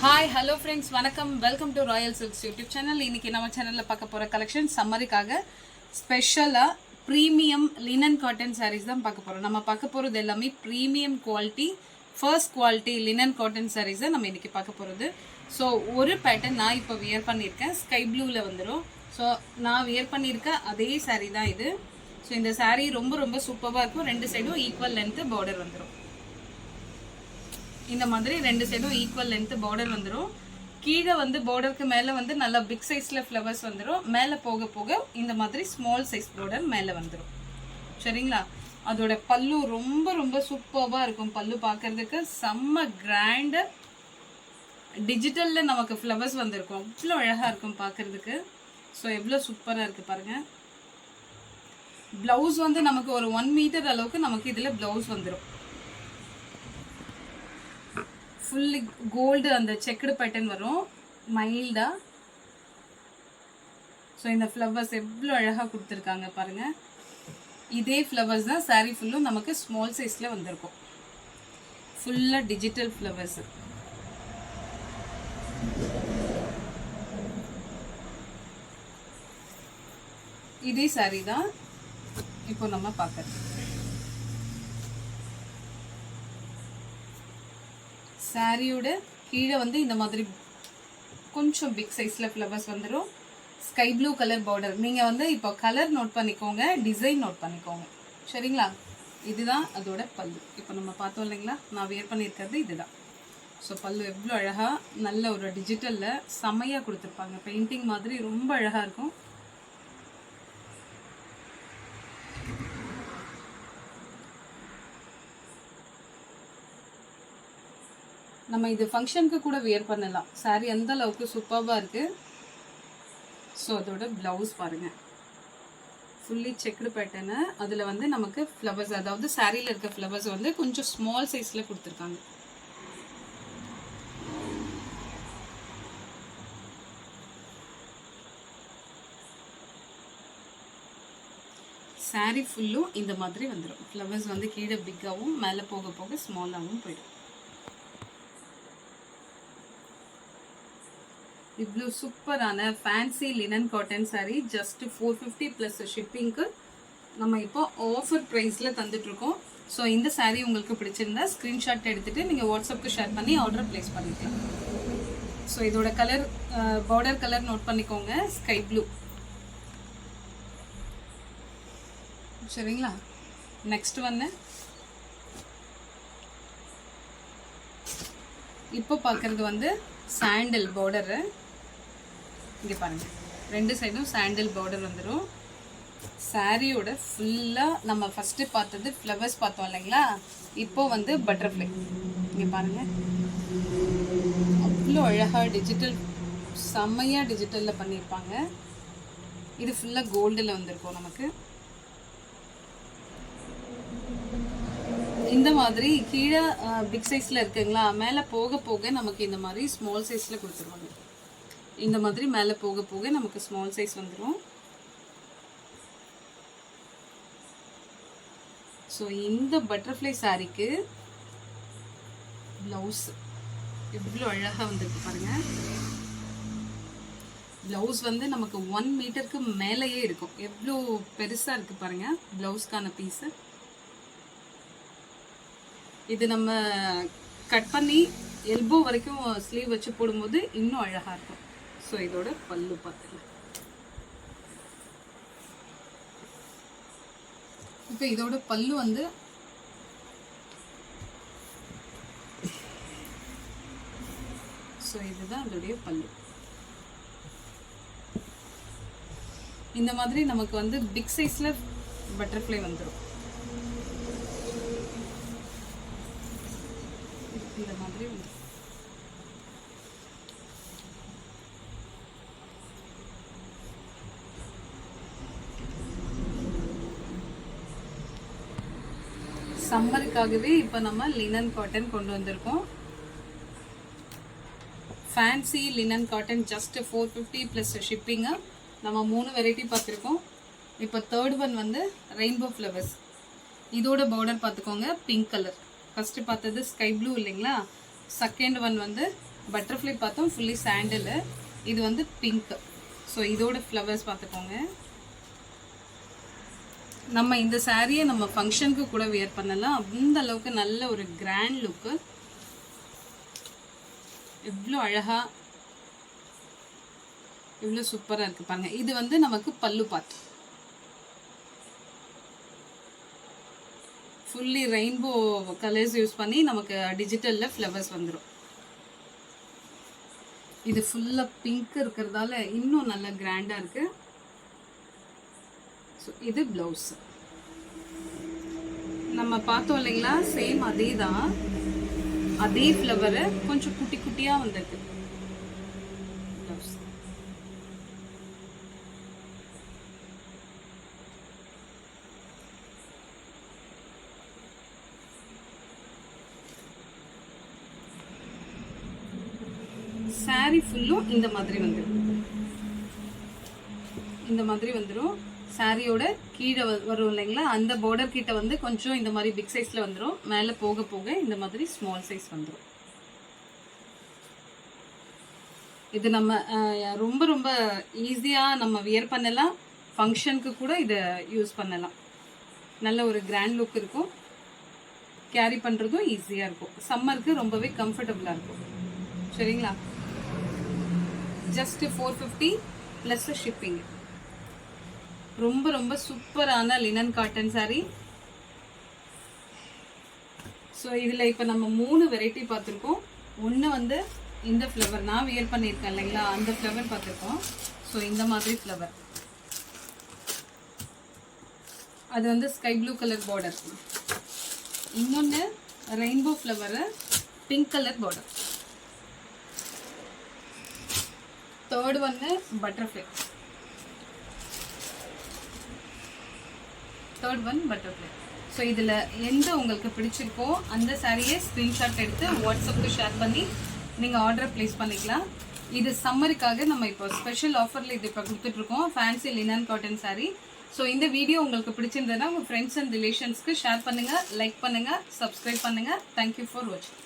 Hi hello friends, வணக்கம். Welcome to Royal silks YouTube channel. இன்னைக்கு நம்ம சேனலில் பார்க்க போகிற கலெக்ஷன் சம்மருக்காக ஸ்பெஷலாக ப்ரீமியம் லினன் காட்டன் சாரீஸ் தான் பார்க்க போகிறோம். நம்ம பார்க்க போகிறது எல்லாமே premium quality, first quality linen cotton saris தான் நம்ம இன்றைக்கி பார்க்க போகிறது. ஸோ ஒரு பேட்டர்ன் நான் இப்போ வியர் பண்ணியிருக்கேன், ஸ்கை ப்ளூவில் வந்துடும். ஸோ நான் வியர் பண்ணியிருக்க அதே சாரீ தான் இது. ஸோ இந்த சாரீ ரொம்ப ரொம்ப சூப்பராக இருக்கும். ரெண்டு சைடும் ஈக்குவல் லென்த்து பார்டர் வந்துடும். இந்த மாதிரி ரெண்டு சைடும் ஈக்குவல் லென்த் பார்டர் வந்துடும். கீழே வந்து பார்டருக்கு மேலே வந்து நல்லா பிக் சைஸில் ஃப்ளவர்ஸ் வந்துடும். மேலே போக போக இந்த மாதிரி ஸ்மால் சைஸ் பார்டர் மேலே வந்துடும். சரிங்களா? அதோட பல்லு ரொம்ப ரொம்ப சூப்பராக இருக்கும். பல்லு பார்க்கறதுக்கு செம்ம கிராண்டு டிஜிட்டலில் நமக்கு ஃப்ளவர்ஸ் வந்திருக்கும். அவ்வளோ அழகாக இருக்கும் பார்க்கறதுக்கு. ஸோ எவ்வளோ சூப்பராக இருக்குது பாருங்கள். ப்ளவுஸ் வந்து நமக்கு ஒரு 1 மீட்டர் அளவுக்கு நமக்கு இதில் ப்ளவுஸ் வந்துடும். ஃபுல்லி கோல்டு அந்த செக்குடு பேட்டர்ன் வரும் மைல்டா. ஸோ இந்த ஃப்ளவர்ஸ் எவ்வளோ அழகாக கொடுத்துருக்காங்க பாருங்கள். இதே ஃப்ளவர்ஸ் தான் சாரீ ஃபுல்லும் நமக்கு ஸ்மால் சைஸில் வந்திருக்கும். ஃபுல்லாக டிஜிட்டல் ஃப்ளவர்ஸ். இதே சாரீ தான் இப்போ நம்ம பார்க்கறது. சாரியோட கீழே வந்து இந்த மாதிரி கொஞ்சம் பிக் சைஸில் ஃப்ளவர்ஸ் வந்துடும். Sky blue colour border. நீங்கள் வந்து இப்போ கலர் நோட் பண்ணிக்கோங்க, டிசைன் நோட் பண்ணிக்கோங்க. சரிங்களா? இதுதான் அதோட பல்லு. இப்போ நம்ம பார்த்தோம் இல்லைங்களா, நான் வியர் பண்ணியிருக்கிறது இதுதான். ஸோ பல்லு எவ்வளோ அழகாக நல்ல ஒரு டிஜிட்டலில் செம்மையாக கொடுத்துருப்பாங்க. பெயிண்டிங் மாதிரி ரொம்ப அழகாக இருக்கும். நம்ம இது ஃபங்க்ஷனுக்கு கூட வியர் பண்ணலாம். சாரீ அந்த அளவுக்கு சூப்பராக இருக்குது. ஸோ அதோட ப்ளவுஸ் பாருங்கள். Fully checked pattern. அதில் வந்து நமக்கு ஃப்ளவர்ஸ், அதாவது சாரியில் இருக்க ஃப்ளவர்ஸ் வந்து கொஞ்சம் ஸ்மால் சைஸில் கொடுத்துருக்காங்க. சாரீ ஃபுல்லும் இந்த மாதிரி வந்துடும். ஃப்ளவர்ஸ் வந்து கீழே பிக்காகவும் மேலே போக போக ஸ்மாலாகவும் போயிடும். இவ்வளோ சூப்பரான fancy linen cotton sari just 450 plus ஷிப்பிங்க்கு நம்ம இப்போ ஆஃபர் ப்ரைஸில் தந்துட்டுருக்கோம். ஸோ இந்த சாரீ உங்களுக்கு பிடிச்சிருந்தா ஸ்க்ரீன்ஷாட் எடுத்துகிட்டு நீங்கள் வாட்ஸ்அப்புக்கு ஷேர் பண்ணி ஆர்டர் ப்ளேஸ் பண்ணிக்கலாம். ஸோ இதோட கலர், பார்டர் கலர் நோட் பண்ணிக்கோங்க, ஸ்கை ப்ளூ. சரிங்களா? நெக்ஸ்ட் ஒன்று இப்போ பார்க்குறது வந்து சாண்டில் பார்டரு. இங்கே பாருங்கள், ரெண்டு சைடும் சாண்டில் பார்டர் வந்துடும். சாரியோட ஃபுல்லாக நம்ம ஃபஸ்ட்டு பார்த்தது ஃப்ளவர்ஸ் பார்த்தோம் இல்லைங்களா, இப்போ வந்து பட்டர்ஃப்ளை. இங்கே பாருங்கள், அவ்வளோ அழகாக டிஜிட்டல், செம்மையாக டிஜிட்டலில் பண்ணியிருப்பாங்க. இது ஃபுல்லாக கோல்டில் வந்திருக்கும் நமக்கு. இந்த மாதிரி கீழே பிக் சைஸில் இருக்குங்களா, மேலே போக போக நமக்கு இந்த மாதிரி ஸ்மால் சைஸில் கொடுத்துருவாங்க. இந்த மாதிரி மேலே போக போக நமக்கு ஸ்மால் சைஸ் வந்துடும். ஸோ இந்த பட்டர்ஃப்ளை சாரீக்கு ப்ளவுஸ் எவ்வளோ அழகாக வந்துருக்கு பாருங்கள். ப்ளவுஸ் வந்து நமக்கு 1 மீட்டருக்கு மேலேயே இருக்கும். எவ்வளோ பெருசாக இருக்குது பாருங்கள் ப்ளவுஸ்க்கான பீஸு. இது நம்ம கட் பண்ணி எல்போ வரைக்கும் ஸ்லீவ் வச்சு போடும்போது இன்னும் அழகாக இருக்கும். ஸோ இதோட பல்லு பார்த்துக்கலாம். இப்போ இதோட பல்லு வந்து ஸோ இதுதான் அதோடைய பல்லு. இந்த மாதிரி நமக்கு வந்து பிக் சைஸில் பட்டர்ஃப்ளை வந்துடும். இந்த மாதிரி வந்து சம்மருக்காகவே இப்போ நம்ம லினன் காட்டன் கொண்டு வந்திருக்கோம். Fancy linen cotton just 450 plus shipping. நம்ம 3 வெரைட்டி பார்த்துருக்கோம். இப்போ தேர்ட் ஒன் வந்து ரெயின்போ ஃப்ளவர்ஸ். இதோட பார்டர் பார்த்துக்கோங்க, பிங்க் கலர். ஃபஸ்ட்டு பார்த்தது ஸ்கை ப்ளூ இல்லைங்களா, செகண்ட் ஒன் வந்து பட்டர்ஃப்ளை பார்த்தோம், ஃபுல்லி சாண்டில். இது வந்து பிங்க். ஸோ இதோட ஃப்ளவர்ஸ் பார்த்துக்கோங்க. நம்ம இந்த சாரியை நம்ம ஃபங்க்ஷனுக்கு கூட வியர் பண்ணலாம். அந்த அளவுக்கு நல்ல ஒரு கிராண்ட் லுக்கு. எவ்வளோ அழகா, எவ்வளோ சூப்பராக இருக்கு பாருங்க. இது வந்து நமக்கு பல்லு பார்த்து ஃபுல்லி ரெயின்போ கலர்ஸ் யூஸ் பண்ணி நமக்கு டிஜிட்டல்ல ஃப்ளவர்ஸ் வந்துடும். இது ஃபுல்லா பிங்க் இருக்கிறதால இன்னும் நல்ல கிராண்டா இருக்கு. ஸோ இது பிளவுஸ் நம்ம பார்த்தோம் இல்லைங்களா, சேம் அதே தான், அதே ஃப்ளவர் கொஞ்சம் குட்டி குட்டியா வந்திருக்கு பிளவுஸ். சாரி ஃபுல்லும் இந்த மாதிரி வந்துடும். இந்த மாதிரி வந்துடும். சாரியோட கீழே வரும் இல்லைங்களா, அந்த பார்டர் கிட்ட வந்து கொஞ்சம் இந்த மாதிரி பிக் சைஸ்ல வந்துடும். மேலே போக போக இந்த மாதிரி ஸ்மால் சைஸ் வந்துடும். இது நம்ம ரொம்ப ரொம்ப ஈஸியா நம்ம வியர் பண்ணலாம். ஃபங்க்ஷனுக்கு கூட இதை யூஸ் பண்ணலாம். நல்ல ஒரு கிராண்ட் லுக் இருக்கும். கேரி பண்றதும் ஈஸியா இருக்கும். சம்மருக்கு ரொம்பவே கம்ஃபர்டபுளா இருக்கும். சரிங்களா? Just 450 plus shipping. ரொம்ப ரொம்ப சூப்பரான லினன் காட்டன் சாரி. ஸோ இதில் இப்போ நம்ம 3 வெரைட்டி பார்த்துருக்கோம். ஒன்று வந்து இந்த ஃப்ளவர் நான் வியர் பண்ணியிருக்கேன் இல்லைங்களா, அந்த ஃப்ளவர் பார்த்துருக்கோம். ஸோ இந்த மாதிரி ஃப்ளவர், அது வந்து ஸ்கை ப்ளூ கலர் பார்டர். இன்னொன்று rainbow flower, pink colour border. Third ஒன்று butterfly. Third one butterfly. So இதில் எந்த உங்களுக்கு பிடிச்சிருக்கோ அந்த சாரியை ஸ்க்ரீன்ஷாட் எடுத்து வாட்ஸ்அப்புக்கு ஷேர் பண்ணி நீங்கள் ஆர்டர் ப்ளேஸ் பண்ணிக்கலாம். இது சம்மருக்காக நம்ம இப்போ ஸ்பெஷல் ஆஃபரில் இது இப்போ கொடுத்துட்ருக்கோம், fancy linen cotton sorry. So இந்த வீடியோ உங்களுக்கு பிடிச்சிருந்ததுன்னா உங்கள் ஃப்ரெண்ட்ஸ் அண்ட் ரிலேஷன்ஸ்க்கு ஷேர் பண்ணுங்கள், லைக் பண்ணுங்கள், சப்ஸ்கிரைப் பண்ணுங்கள். தேங்க்யூ ஃபார் வாட்சிங்.